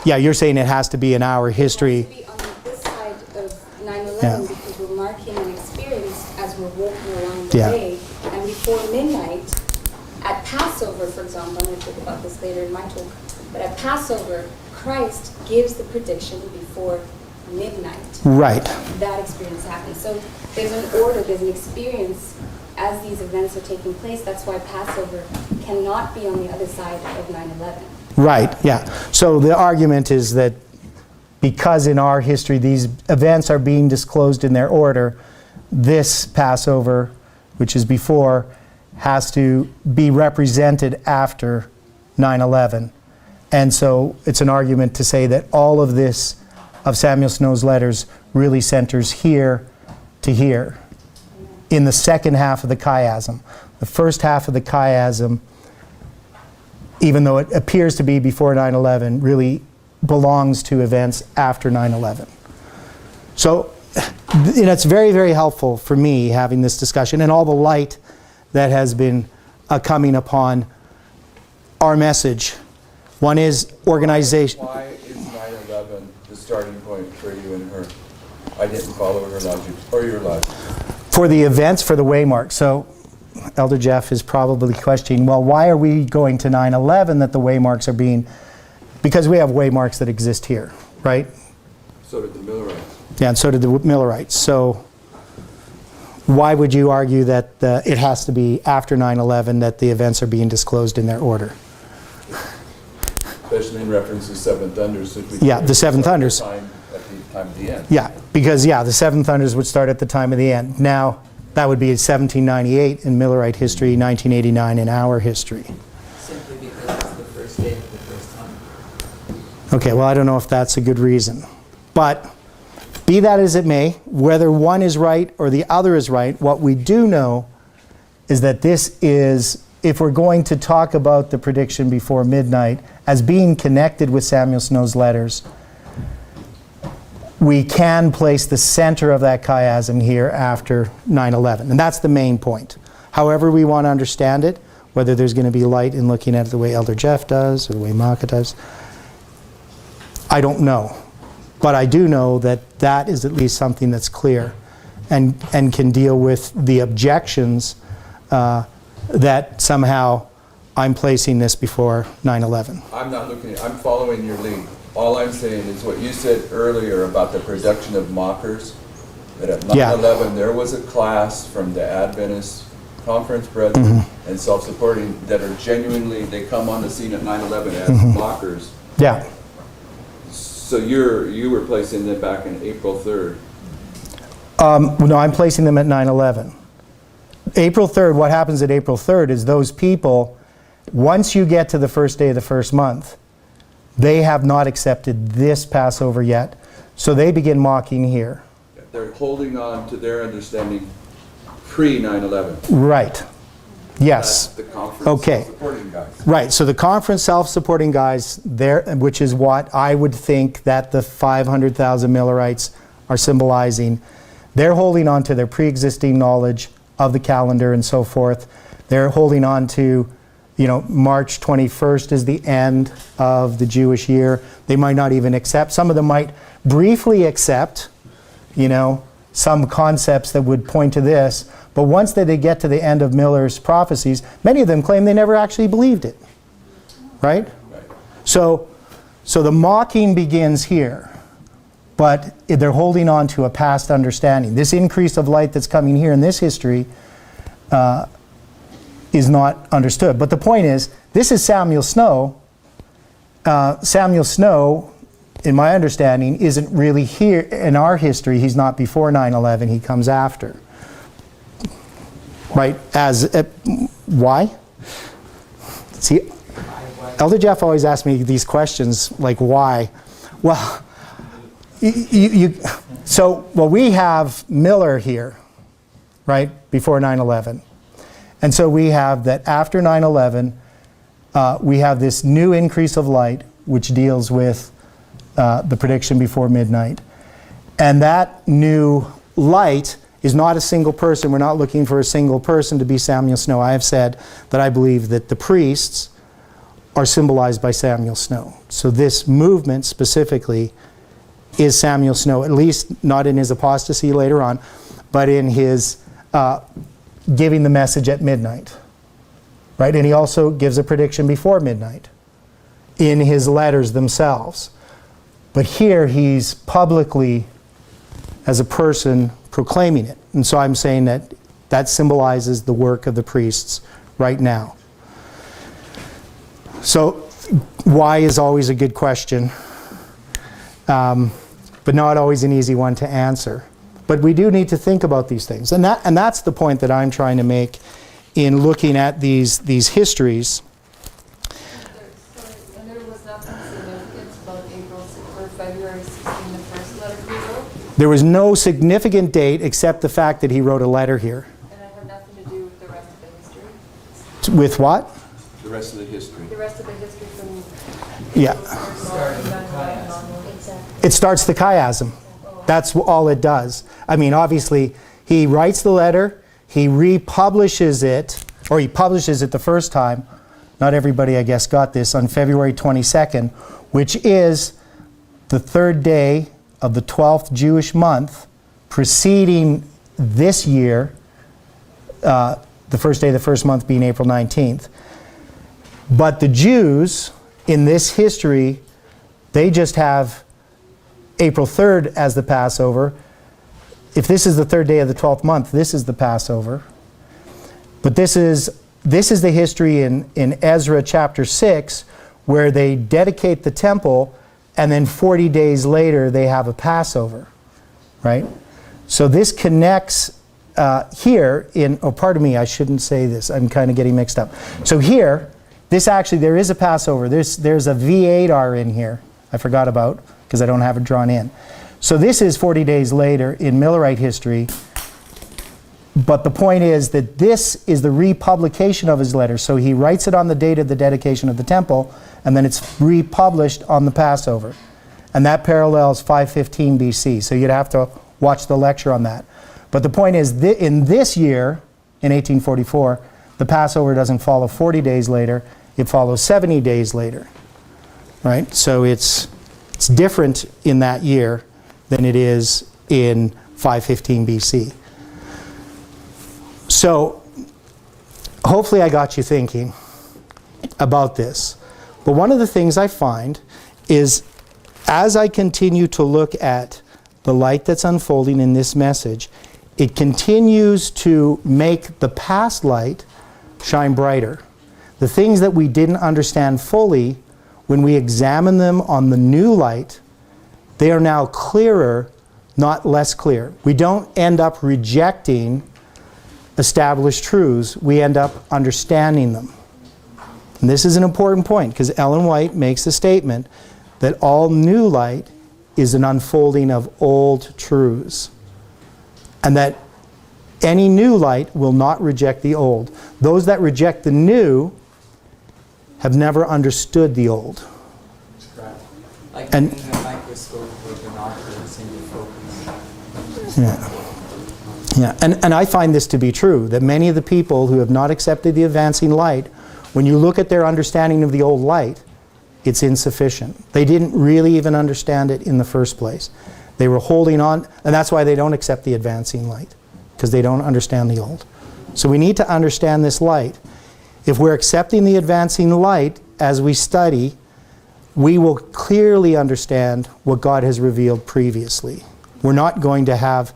yeah, you're saying it has to be in our history. It has to be on this side of 9/11 Yeah. because we're marking an experience as we're walking along the Yeah. way. And before midnight, at Passover, for example, I'm going to talk about this later in my talk, but at Passover, Christ gives the prediction before midnight. Right. That experience happens. So there's an order, there's an experience as these events are taking place. That's why Passover cannot be on the other side of 9/11. Right, yeah. So the argument is that because in our history these events are being disclosed in their order, this Passover, which is before, has to be represented after 9/11. And so it's an argument to say that all of this, of Samuel Snow's letters, really centers here to here, in the second half of the chiasm. The first half of the chiasm, even though it appears to be before 9/11, really belongs to events after 9/11. So it's very, very helpful for me having this discussion and all the light that has been coming upon our message. One is organization. Why is 9/11 the starting point for you and her? I didn't follow her logic, or your logic. For the events, for the waymark. So Elder Jeff is probably questioning, well, why are we going to 9/11 that the waymarks are being, because we have waymarks that exist here, right? So did the Millerites. Yeah, and so did the Millerites. So why would you argue that it has to be after 9/11 that the events are being disclosed in their order? Especially in reference to seven thunders. So if we Yeah, the seven thunders. At the time of the end. Yeah, because, yeah, the seven thunders would start at the time of the end. Now, that would be 1798 in Millerite history, 1989 in our history. Simply because it's the first day of the first time. Okay, well, I don't know if that's a good reason. But Be that as it may, whether one is right or the other is right, what we do know is that this is, if we're going to talk about the prediction before midnight as being connected with Samuel Snow's letters, we can place the center of that chiasm here after 9/11. And that's the main point. However we want to understand it, whether there's going to be light in looking at it the way Elder Jeff does or the way Maka does, I don't know. But I do know that that is at least something that's clear and can deal with the objections that somehow I'm placing this before 9/11. I'm not looking at, I'm following your lead. All I'm saying is what you said earlier about the production of mockers, that at 9/11 there was a class from the Adventist Conference Brethren and self-supporting that are genuinely, they come on the scene at 9/11 as mockers. Yeah. So you were placing them back in April 3rd. No, I'm placing them at 9/11. April 3rd, what happens at April 3rd is those people, once you get to the first day of the first month, they have not accepted this Passover yet, so they begin mocking here. They're holding on to their understanding pre-9/11. Right. Yes. That's the conference Okay. supporting guys. Right, so the conference self-supporting guys, there, which is what I would think that the 500,000 Millerites are symbolizing, they're holding on to their pre-existing knowledge of the calendar and so forth. They're holding on to, March 21st is the end of the Jewish year. They might not even accept, some of them might briefly accept, some concepts that would point to this, but once they get to the end of Miller's prophecies, many of them claim they never actually believed it, right? So the mocking begins here, but they're holding on to a past understanding. This increase of light that's coming here in this history is not understood. But the point is, this is Samuel Snow. Samuel Snow, in my understanding, isn't really here in our history. He's not before 9/11. He comes after. Right? Why? See, Elder Jeff always asks me these questions, like why? Well, we have Miller here, right, before 9/11. And so we have that after 9/11, we have this new increase of light, which deals with the prediction before midnight. And that new light is not a single person. We're not looking for a single person to be Samuel Snow. I have said that I believe that the priests are symbolized by Samuel Snow. So this movement specifically is Samuel Snow, at least not in his apostasy later on, but in his giving the message at midnight. Right? And he also gives a prediction before midnight in his letters themselves. But here he's publicly, as a person, proclaiming it. And so I'm saying that that symbolizes the work of the priests right now. So why is always a good question, but not always an easy one to answer. But we do need to think about these things. And that's the point that I'm trying to make in looking at these histories. And there was nothing significant about April 6th or February 16th, the first letter he wrote? There was no significant date except the fact that he wrote a letter here. And it had nothing to do with the rest of the history? With what? The rest of the history. The rest of the history from Yeah. Starting the chiasm. Exactly. It starts the chiasm. That's all it does. I mean, obviously, he writes the letter, he republishes it, or he publishes it the first time. Not everybody, I guess, got this on February 22nd, which is the third day of the 12th Jewish month preceding this year, the first day of the first month being April 19th. But the Jews, in this history, they just have April 3rd as the Passover. If this is the third day of the 12th month, this is the Passover. But this is the history in Ezra chapter 6, where they dedicate the temple, and then 40 days later they have a Passover, right? So this connects here in, oh, pardon me, I shouldn't say this. I'm kind of getting mixed up. So here, there is a Passover. There's a V8R in here I forgot about because I don't have it drawn in. So this is 40 days later in Millerite history. But the point is that this is the republication of his letter. So he writes it on the date of the dedication of the temple, and then it's republished on the Passover. And that parallels 515 BC. So you'd have to watch the lecture on that. But the point is, in this year, in 1844, the Passover doesn't follow 40 days later. It follows 70 days later. Right? So it's different in that year than it is in 515 BC. So, hopefully I got you thinking about this. But one of the things I find is, as I continue to look at the light that's unfolding in this message, it continues to make the past light shine brighter. The things that we didn't understand fully, when we examine them on the new light, they are now clearer, not less clear. We don't end up rejecting established truths, we end up understanding them. And this is an important point, because Ellen White makes the statement that all new light is an unfolding of old truths, and that any new light will not reject the old. Those that reject the new have never understood the old. Like And- putting a microscope or binoculars into focus. Yeah. Yeah, and I find this to be true, that many of the people who have not accepted the advancing light, when you look at their understanding of the old light, it's insufficient. They didn't really even understand it in the first place. They were holding on, and that's why they don't accept the advancing light, because they don't understand the old. So we need to understand this light. If we're accepting the advancing light as we study, we will clearly understand what God has revealed previously. We're not going to have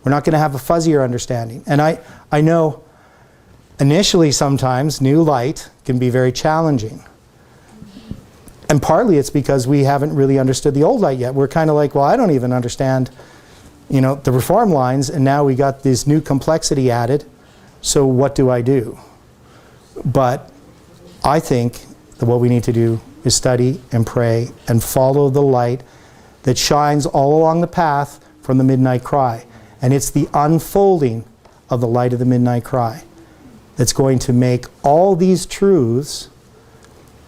a fuzzier understanding. And I know initially sometimes new light can be very challenging. And partly it's because we haven't really understood the old light yet. We're kind of like, well, I don't even understand, the reform lines, and now we got this new complexity added. So what do I do? But I think that what we need to do is study and pray and follow the light that shines all along the path from the midnight cry. And it's the unfolding of the light of the midnight cry that's going to make all these truths,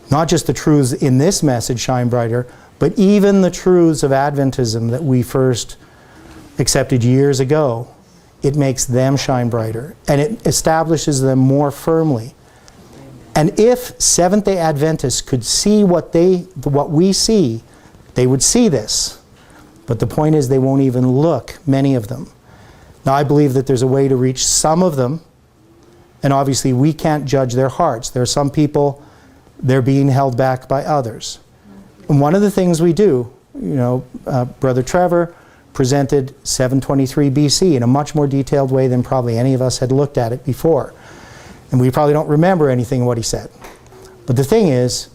not just the truths in this message, shine brighter, but even the truths of Adventism that we first accepted years ago. It makes them shine brighter, and it establishes them more firmly. And if Seventh-day Adventists could see what we see, they would see this. But the point is, they won't even look, many of them. Now, I believe that there's a way to reach some of them, and obviously we can't judge their hearts. There are some people, they're being held back by others. And one of the things we do, Brother Trevor presented 723 BC in a much more detailed way than probably any of us had looked at it before. And we probably don't remember anything of what he said. But the thing is,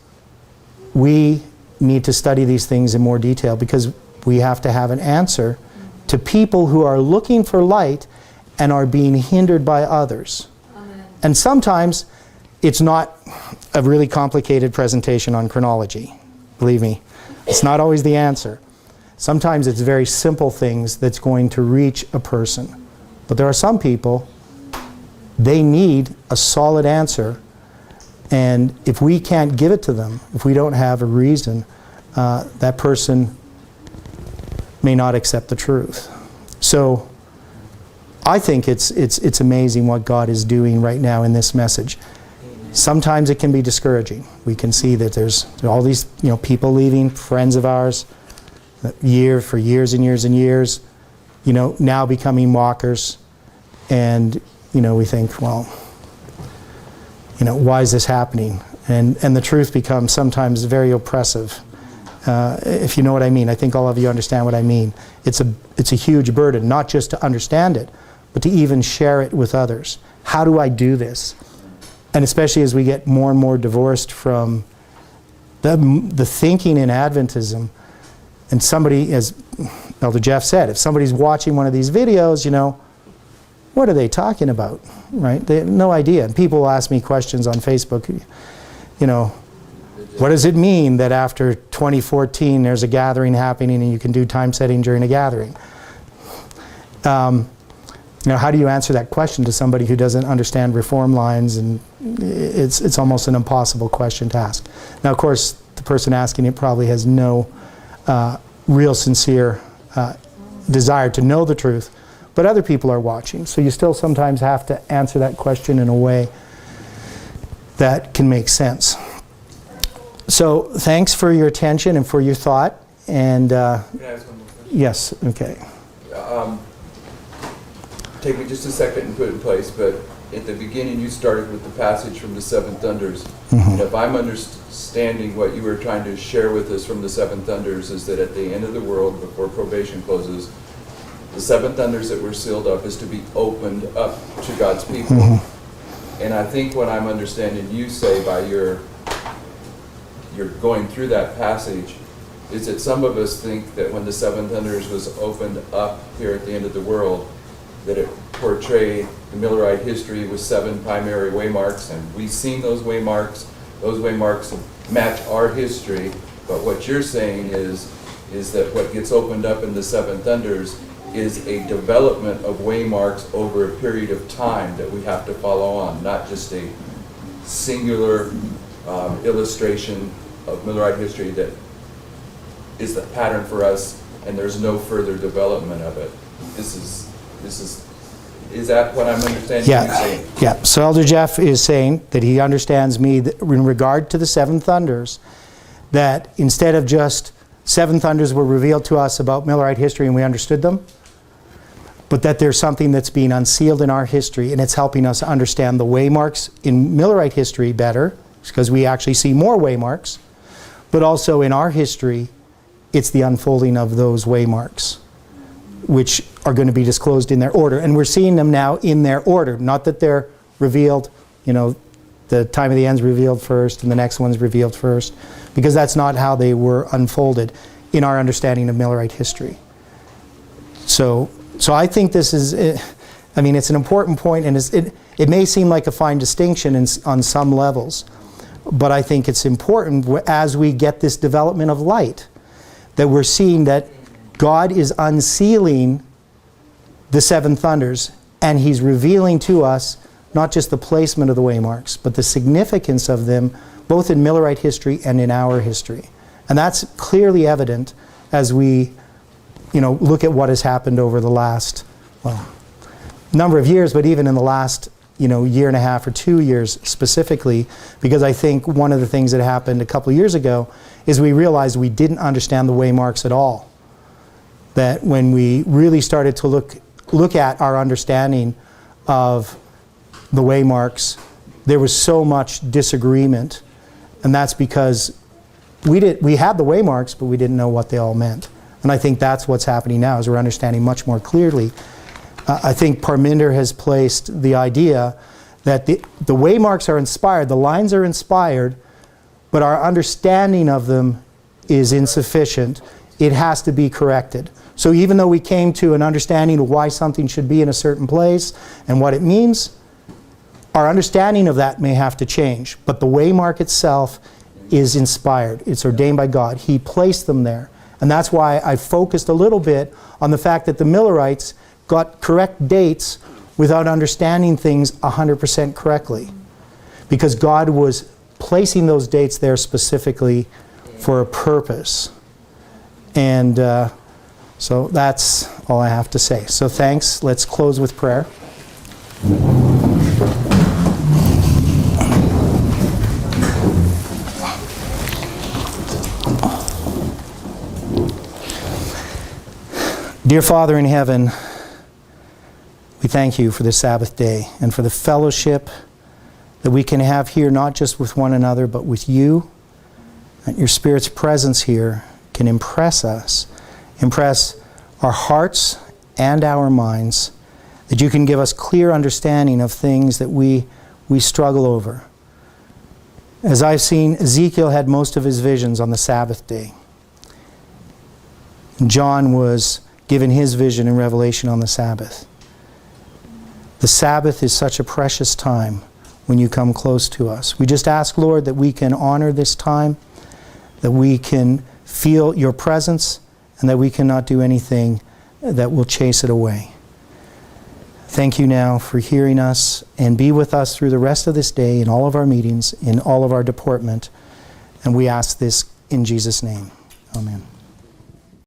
we need to study these things in more detail, because we have to have an answer to people who are looking for light and are being hindered by others. Amen. And sometimes it's not a really complicated presentation on chronology. Believe me, it's not always the answer. Sometimes it's very simple things that's going to reach a person. But there are some people, they need a solid answer, and if we can't give it to them, if we don't have a reason, that person may not accept the truth. So I think it's amazing what God is doing right now in this message. Sometimes it can be discouraging. We can see that there's all these people leaving, friends of ours, for years and years and years, now becoming mockers, and we think, well, why is this happening? And the truth becomes sometimes very oppressive. If you know what I mean. I think all of you understand what I mean. It's a huge burden, not just to understand it, but to even share it with others. How do I do this? And especially as we get more and more divorced from the thinking in Adventism, and somebody, as Elder Jeff said, if somebody's watching one of these videos, what are they talking about, right? They have no idea. And people will ask me questions on Facebook, They're What does it mean that after 2014 there's a gathering happening and you can do time setting during a gathering? How do you answer that question to somebody who doesn't understand reform lines? And it's almost an impossible question to ask. Now, of course, the person asking it probably has no real sincere desire to know the truth, but other people are watching. So you still sometimes have to answer that question in a way that can make sense. So thanks for your attention and for your thought. And Can I ask one more question? yes, okay. Take me just a second and put it in place, but at the beginning you started with the passage from the Seven Thunders. And if I'm understanding what you were trying to share with us from the Seven Thunders is that at the end of the world, before probation closes, the seven thunders that were sealed up is to be opened up to God's people. And I think what I'm understanding you say by you're going through that passage is that some of us think that when the seven thunders was opened up here at the end of the world, that it portrayed the Millerite history with seven primary waymarks, and we've seen those waymarks. Those waymarks match our history, but what you're saying is that what gets opened up in the seven thunders is a development of waymarks over a period of time that we have to follow on, not just a singular illustration of Millerite history that is the pattern for us, and there's no further development of it. Is that what I'm understanding you saying? Yeah. So Elder Jeff is saying that he understands me that in regard to the seven thunders, that instead of just seven thunders were revealed to us about Millerite history and we understood them, but that there's something that's being unsealed in our history, and it's helping us understand the waymarks in Millerite history better, because we actually see more waymarks, but also in our history, it's the unfolding of those waymarks, which are going to be disclosed in their order. And we're seeing them now in their order. Not that they're revealed, the time of the end's revealed first and the next one's revealed first, because that's not how they were unfolded in our understanding of Millerite history. So I think this is, it's an important point, and it may seem like a fine distinction on some levels, but I think it's important as we get this development of light, that we're seeing that God is unsealing the seven thunders, and He's revealing to us not just the placement of the waymarks, but the significance of them, both in Millerite history and in our history. And that's clearly evident as we, look at what has happened over the last, number of years, but even in the last, year and a half or 2 years specifically, because I think one of the things that happened a couple of years ago is we realized we didn't understand the waymarks at all. That when we really started to look at our understanding of the waymarks, there was so much disagreement, and that's because we had the waymarks, but we didn't know what they all meant. And I think that's what's happening now, is we're understanding much more clearly. I think Parminder has placed the idea that the waymarks are inspired, the lines are inspired, but our understanding of them is insufficient. It has to be corrected. So even though we came to an understanding of why something should be in a certain place and what it means, our understanding of that may have to change. But the waymark itself is inspired. It's ordained by God. He placed them there. And that's why I focused a little bit on the fact that the Millerites got correct dates without understanding things 100% correctly. Because God was placing those dates there specifically for a purpose. And so that's all I have to say. So thanks. Let's close with prayer. Dear Father in heaven, we thank you for this Sabbath day and for the fellowship that we can have here, not just with one another, but with you. That your Spirit's presence here can impress us, impress our hearts and our minds, that you can give us clear understanding of things that we struggle over. As I've seen, Ezekiel had most of his visions on the Sabbath day. John was given his vision in Revelation on the Sabbath. The Sabbath is such a precious time when you come close to us. We just ask, Lord, that we can honor this time, that we can feel your presence, and that we cannot do anything that will chase it away. Thank you now for hearing us, and be with us through the rest of this day in all of our meetings, in all of our deportment. And we ask this in Jesus' name. Amen.